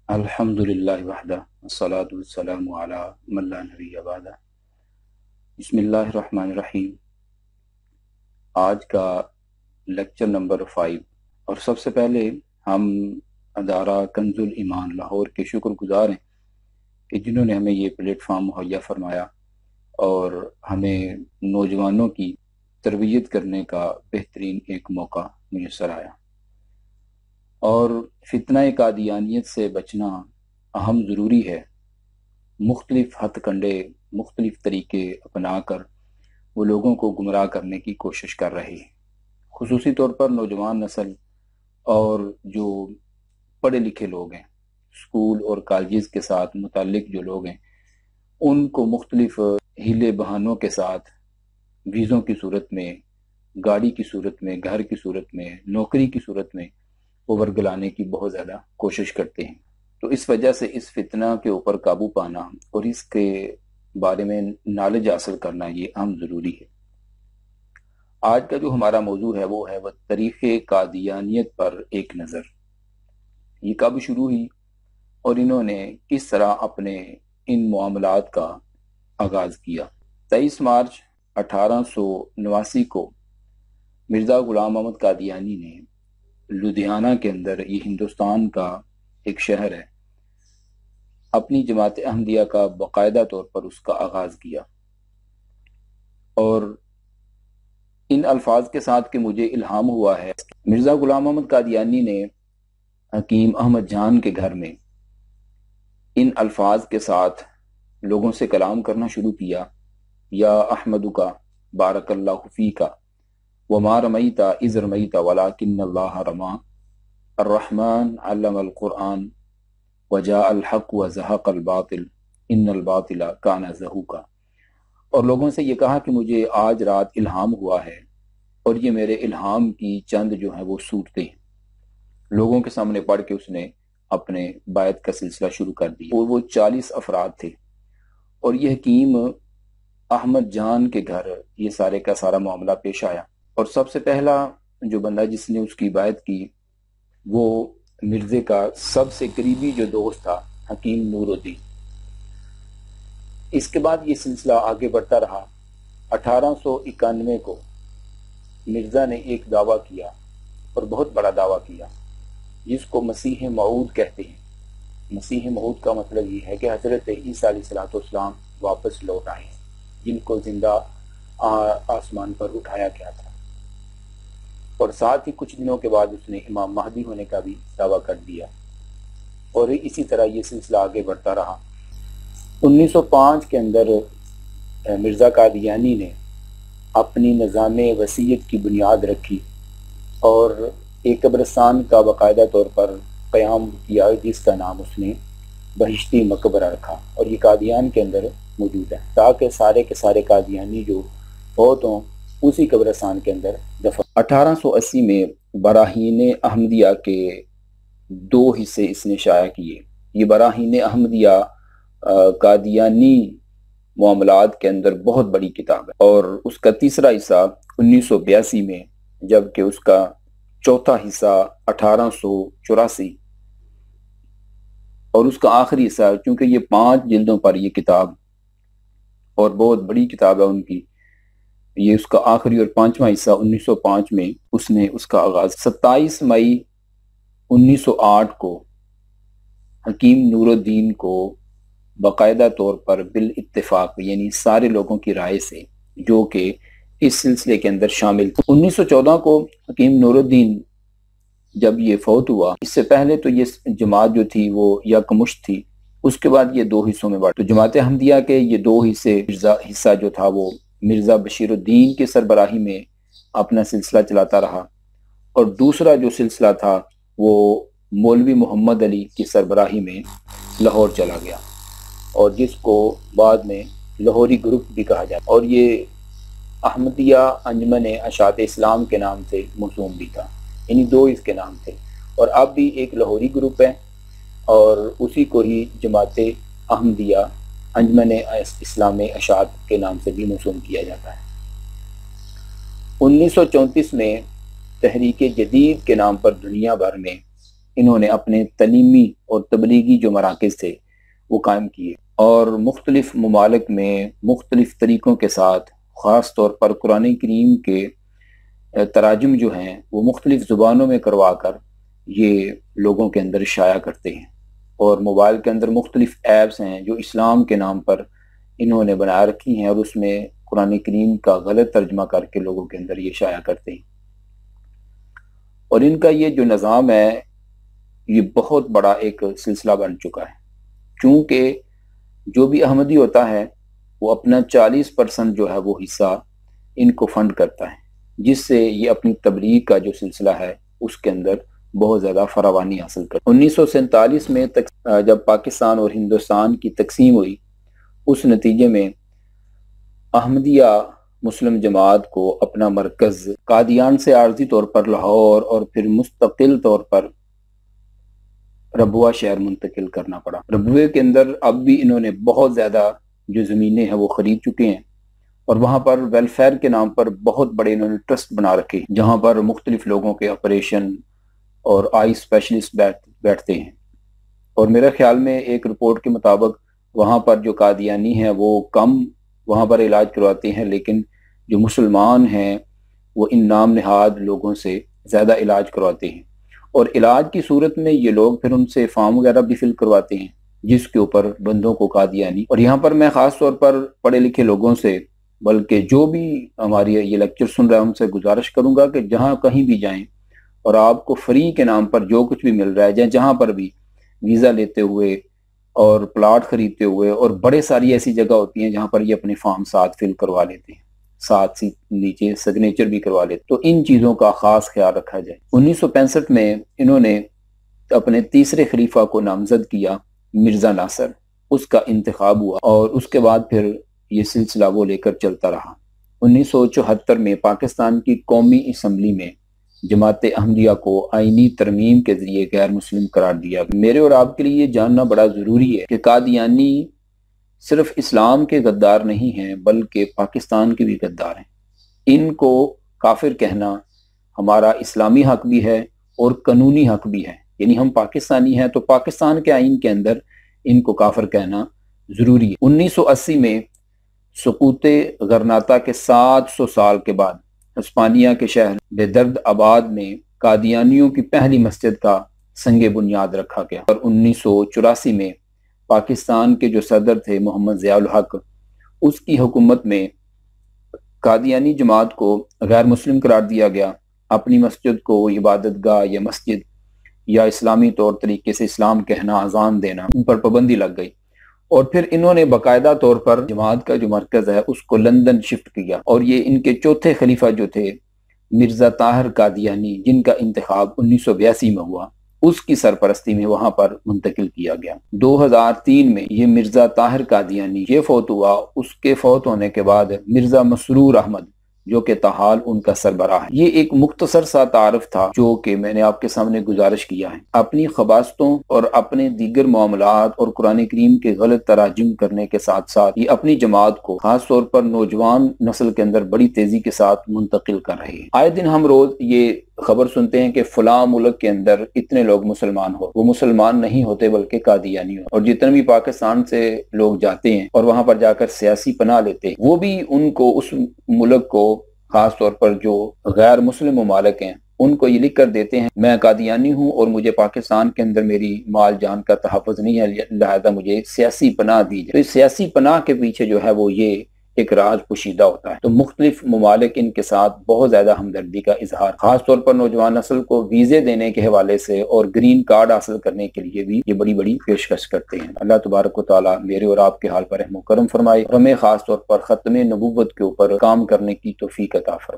الحمدللہ وحدہ والصلاة والسلام علی من لا نبی بعدہ۔ بسم اللہ الرحمن الرحیم۔ آج کا لیکچر نمبر 5، اور سب سے پہلے ہم ادارہ کنز الایمان لاہور کے شکر گزار ہیں کہ جنہوں نے ہمیں یہ پلیٹ فارم مہیا فرمایا اور ہمیں نوجوانوں کی تربیت کرنے کا بہترین ایک موقع میسر آیا۔ اور فتنہ قادیانیت سے بچنا اہم ضروری ہے۔ مختلف ہتھ کنڈے، مختلف طریقے اپنا کر وہ لوگوں کو گمراہ کرنے کی کوشش کر رہے ہیں، خصوصی طور پر نوجوان نسل اور جو پڑھے لکھے لوگ ہیں، اسکول اور کالجز کے ساتھ متعلق جو لوگ ہیں، ان کو مختلف ہیلے بہانوں کے ساتھ ویزوں کی صورت میں، گاڑی کی صورت میں، گھر کی صورت میں، نوکری کی صورت میں وہ ورگلانے کی بہت زیادہ کوشش کرتے ہیں۔ تو اس وجہ سے اس فتنہ کے اوپر قابو پانا اور اس کے بارے میں نالج حاصل کرنا یہ اہم ضروری ہے۔ آج کا جو ہمارا موضوع ہے وہ ہے تاریخ قادیانیت پر ایک نظر۔ یہ کب شروع ہوئی اور انہوں نے کس طرح اپنے ان معاملات کا آغاز کیا۔ 23 مارچ 1889 کو مرزا غلام محمد قادیانی نے لدھیانہ کے اندر، یہ ہندوستان کا ایک شہر ہے، اپنی جماعت احمدیہ کا باقاعدہ طور پر اس کا آغاز کیا، اور ان الفاظ کے ساتھ کہ مجھے الہام ہوا ہے۔ مرزا غلام محمد قادیانی نے حکیم احمد جان کے گھر میں ان الفاظ کے ساتھ لوگوں سے کلام کرنا شروع کیا: یا احمد کا بارک اللہ فیکا وما رمیت اذ رمیت ولکن اللہ رما، الرحمن علم القرآن وجاء الحق وزہق الباطل ان الباطل کان زہوقا۔ اور لوگوں سے یہ کہا کہ مجھے آج رات الہام ہوا ہے، اور یہ میرے الہام کی چند جو ہیں وہ صورتیں ہیں۔ لوگوں کے سامنے پڑھ کے اس نے اپنے بیعت کا سلسلہ شروع کر دیا، اور وہ 40 افراد تھے، اور یہ حکیم احمد جان کے گھر یہ سارے کا سارا معاملہ پیش آیا۔ اور سب سے پہلا جو بندہ جس نے اس کی بیعت کی وہ مرزے کا سب سے قریبی جو دوست تھا، حکیم نور الدین۔ اس کے بعد یہ سلسلہ آگے بڑھتا رہا۔ 1891 کو مرزا نے ایک دعویٰ کیا، اور بہت بڑا دعویٰ کیا، جس کو مسیح موعود کہتے ہیں۔ مسیح موعود کا مطلب یہ ہے کہ حضرت عیسیٰ علیہ السلام واپس لوٹ آئے ہیں، جن کو زندہ آسمان پر اٹھایا گیا تھا۔ اور ساتھ ہی کچھ دنوں کے بعد اس نے امام مہدی ہونے کا بھی دعویٰ کر دیا، اور اسی طرح یہ سلسلہ آگے بڑھتا رہا۔ 1905 کے اندر مرزا قادیانی نے اپنی نظام وصیت کی بنیاد رکھی اور ایک قبرستان کا باقاعدہ طور پر قیام کیا، جس کا نام اس نے بہشتی مقبرہ رکھا، اور یہ قادیان کے اندر موجود ہے، تاکہ سارے کے سارے قادیانی جو فوت ہوں اسی قبرستان کے اندر دفن۔ 1880 میں براہین احمدیہ کے 2 حصے اس نے شائع کیے۔ یہ براہین احمدیہ قادیانی معاملات کے اندر بہت بڑی کتاب ہے، اور اس کا تیسرا حصہ 1982 میں، جبکہ اس کا چوتھا حصہ 1884، اور اس کا آخری حصہ، چونکہ یہ 5 جلدوں پر یہ کتاب اور بہت بڑی کتاب ہے ان کی، یہ اس کا آخری اور 5واں حصہ 1905 میں اس نے اس کا آغاز۔ 27 مئی 1908 کو حکیم نور الدین کو باقاعدہ طور پر بالاتفاق، یعنی سارے لوگوں کی رائے سے جو کہ اس سلسلے کے اندر شامل تھے، 1914 کو حکیم نور الدین جب یہ فوت ہوا، اس سے پہلے تو یہ جماعت جو تھی وہ یکمشت تھی، اس کے بعد یہ 2 حصوں میں بانٹا۔ تو جماعت احمدیہ کے یہ 2 حصے، حصہ جو تھا وہ مرزا بشیر الدین کے سربراہی میں اپنا سلسلہ چلاتا رہا، اور دوسرا جو سلسلہ تھا وہ مولوی محمد علی کی سربراہی میں لاہور چلا گیا، اور جس کو بعد میں لاہوری گروپ بھی کہا جاتا، اور یہ احمدیہ انجمن اشاعت اسلام کے نام سے موسوم بھی تھا، یعنی 2 اس کے نام تھے، اور اب بھی ایک لاہوری گروپ ہے، اور اسی کو ہی جماعت احمدیہ انجمن اسلام اشاعت کے نام سے بھی موسوم کیا جاتا ہے۔ 1934 میں تحریک جدید کے نام پر دنیا بھر میں انہوں نے اپنے تعلیمی اور تبلیغی جو مراکز تھے وہ قائم کیے، اور مختلف ممالک میں مختلف طریقوں کے ساتھ خاص طور پر قرآن کریم کے تراجم جو ہیں وہ مختلف زبانوں میں کروا کر یہ لوگوں کے اندر شائع کرتے ہیں، اور موبائل کے اندر مختلف ایپس ہیں جو اسلام کے نام پر انہوں نے بنا رکھی ہیں، اور اس میں قرآن کریم کا غلط ترجمہ کر کے لوگوں کے اندر یہ شائع کرتے ہیں۔ اور ان کا یہ جو نظام ہے یہ بہت بڑا ایک سلسلہ بن چکا ہے، چونکہ جو بھی احمدی ہوتا ہے وہ اپنا 40% جو ہے وہ حصہ ان کو فنڈ کرتا ہے، جس سے یہ اپنی تبلیغ کا جو سلسلہ ہے اس کے اندر بہت زیادہ فراوانی حاصل کرتا ہے۔ 1947 میں جب پاکستان اور ہندوستان کی تقسیم ہوئی، اس نتیجے میں احمدیہ مسلم جماعت کو اپنا مرکز قادیان سے عارضی طور پر لاہور اور پھر مستقل طور پر ربوہ شہر منتقل کرنا پڑا۔ ربوے کے اندر اب بھی انہوں نے بہت زیادہ جو زمینیں ہیں وہ خرید چکے ہیں، اور وہاں پر ویلفیئر کے نام پر بہت بڑے انہوں نے ٹرسٹ بنا رکھے جہاں پر مختلف لوگوں کے آپریشن اور آئی اسپیشلسٹ بیٹھتے ہیں۔ اور میرے خیال میں ایک رپورٹ کے مطابق وہاں پر جو قادیانی ہیں وہ کم وہاں پر علاج کرواتے ہیں، لیکن جو مسلمان ہیں وہ ان نام نہاد لوگوں سے زیادہ علاج کرواتے ہیں، اور علاج کی صورت میں یہ لوگ پھر ان سے فارم وغیرہ بھی فل کرواتے ہیں جس کے اوپر بندوں کو قادیانی۔ اور یہاں پر میں خاص طور پر پڑھے لکھے لوگوں سے، بلکہ جو بھی ہماری یہ لیکچر سن رہے ہیں ان سے گزارش کروں گا کہ جہاں کہیں بھی جائیں اور آپ کو فری کے نام پر جو کچھ بھی مل رہا ہے، جہاں پر بھی ویزا لیتے ہوئے اور پلاٹ خریدتے ہوئے، اور بڑے ساری ایسی جگہ ہوتی ہیں جہاں پر یہ اپنے فارم ساتھ فل کروا لیتے ہیں، ساتھ ہی نیچے سگنیچر بھی کروا لیتے، تو ان چیزوں کا خاص خیال رکھا جائے۔ 1965 میں انہوں نے اپنے تیسرے خلیفہ کو نامزد کیا، مرزا ناصر، اس کا انتخاب ہوا، اور اس کے بعد پھر یہ سلسلہ وہ لے کر چلتا رہا۔ 1974 میں پاکستان کی قومی اسمبلی میں جماعت احمدیہ کو آئینی ترمیم کے ذریعے غیر مسلم قرار دیا۔ میرے اور آپ کے لیے یہ جاننا بڑا ضروری ہے کہ قادیانی صرف اسلام کے غدار نہیں ہیں بلکہ پاکستان کے بھی غدار ہیں۔ ان کو کافر کہنا ہمارا اسلامی حق بھی ہے اور قانونی حق بھی ہے، یعنی ہم پاکستانی ہیں تو پاکستان کے آئین کے اندر ان کو کافر کہنا ضروری ہے۔ 1980 میں سقوط غرناطہ کے 700 سال کے بعد ہسپانیہ کے شہر بیدرد آباد میں قادیانیوں کی پہلی مسجد کا سنگ بنیاد رکھا گیا، اور 1984 میں پاکستان کے جو صدر تھے محمد ضیاء الحق، اس کی حکومت میں قادیانی جماعت کو غیر مسلم قرار دیا گیا۔ اپنی مسجد کو عبادت گاہ یا مسجد یا اسلامی طور طریقے سے اسلام کہنا، اذان دینا، ان پر پابندی لگ گئی، اور پھر انہوں نے باقاعدہ طور پر جماعت کا جو مرکز ہے اس کو لندن شفٹ کیا، اور یہ ان کے چوتھے خلیفہ جو تھے مرزا طاہر قادیانی، جن کا انتخاب 1982 میں ہوا، اس کی سرپرستی میں وہاں پر منتقل کیا گیا۔ 2003 میں یہ مرزا طاہر قادیانی یہ فوت ہوا، اس کے فوت ہونے کے بعد مرزا مسرور احمد جو کہ تاحال ان کا سربراہ ہے۔ یہ ایک مختصر سا تعارف تھا جو کہ میں نے آپ کے سامنے گزارش کیا ہے۔ اپنی خباستوں اور اپنے دیگر معاملات اور قرآن کریم کے غلط تراجم کرنے کے ساتھ ساتھ یہ اپنی جماعت کو خاص طور پر نوجوان نسل کے اندر بڑی تیزی کے ساتھ منتقل کر رہے ہیں۔ آئے دن ہم روز یہ خبر سنتے ہیں کہ فلاں ملک کے اندر اتنے لوگ مسلمان ہو، وہ مسلمان نہیں ہوتے بلکہ قادیانی ہو، اور جتنے بھی پاکستان سے لوگ جاتے ہیں اور وہاں پر جا کر سیاسی پناہ لیتے ہیں، وہ بھی ان کو اس ملک کو خاص طور پر جو غیر مسلم ممالک ہیں ان کو یہ لکھ کر دیتے ہیں میں قادیانی ہوں اور مجھے پاکستان کے اندر میری مال جان کا تحفظ نہیں ہے، لہذا مجھے سیاسی پناہ دی جائے۔ تو اس سیاسی پناہ کے پیچھے جو ہے وہ یہ ایک راز پوشیدہ ہوتا ہے۔ تو مختلف ممالک ان کے ساتھ بہت زیادہ ہمدردی کا اظہار، خاص طور پر نوجوان نسل کو ویزے دینے کے حوالے سے اور گرین کارڈ حاصل کرنے کے لیے بھی یہ بڑی بڑی پیشکش کرتے ہیں۔ اللہ تبارک و تعالیٰ میرے اور آپ کے حال پر رحم و کرم فرمائے، اور ہمیں خاص طور پر ختم نبوت کے اوپر کام کرنے کی توفیق عطا فرمائے۔